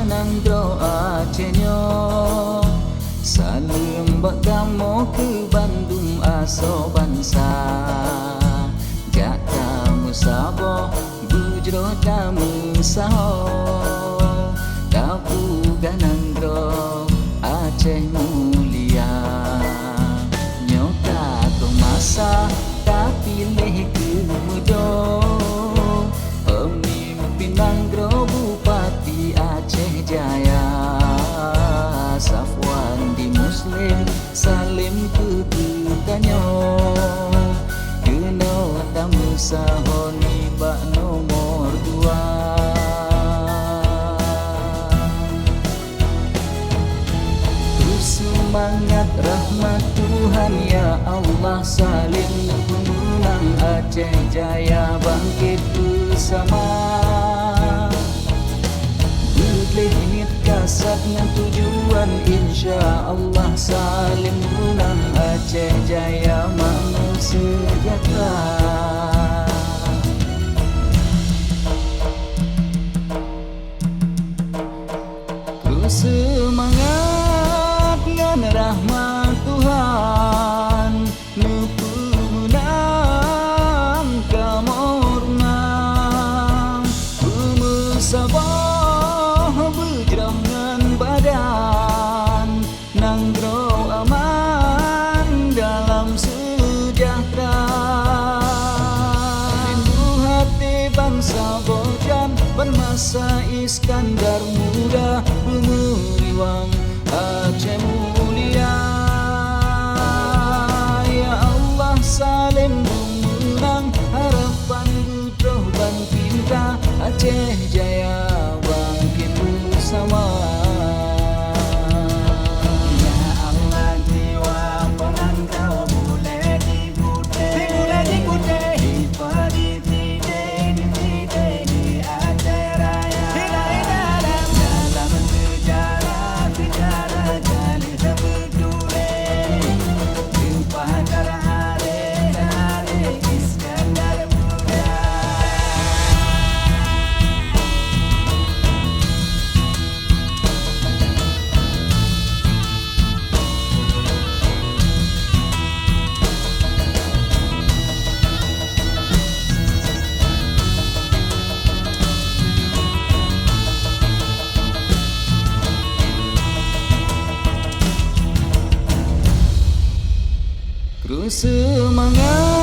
nang dro Acehnya Salim bak kamu ke Bandung aso bangsa Jak kamu sabo bujro kamu saho Kapu ganang dro Aceh mulia Nyoka tu masa tapi leh ke mudo Pemimpin Nanggro Bupati Aceh Jaya Safwan di Muslim Salim kebukanyo Kena tamu sahoni bak nomor 2 Semangat rahmat Tuhan ya Allah Salim pemenang Aceh Jaya bangkit bersama Berlihat kasatnya tujuan insya Allah Salim menang Aceh Jaya makmur sejahtera Terus semangat dengan rahmat Tuhan Nupu menang kamorna Bemusabah berjerangan badan Nanggro aman dalam sejahtera Rindu hati bangsa Bojan Bermasa Iskandar muda Pemeriwang Aceh mulia Ya Allah Salim menang Harapan butuh ban pinta Aceh Jaya bangkit bersama Ya Allah jiwa penangkau boleh dibute Dipadi tide di Aceh Raya Dalam sejarah jali sebetulnya Jumpa hari Iskandar muda Terus semangat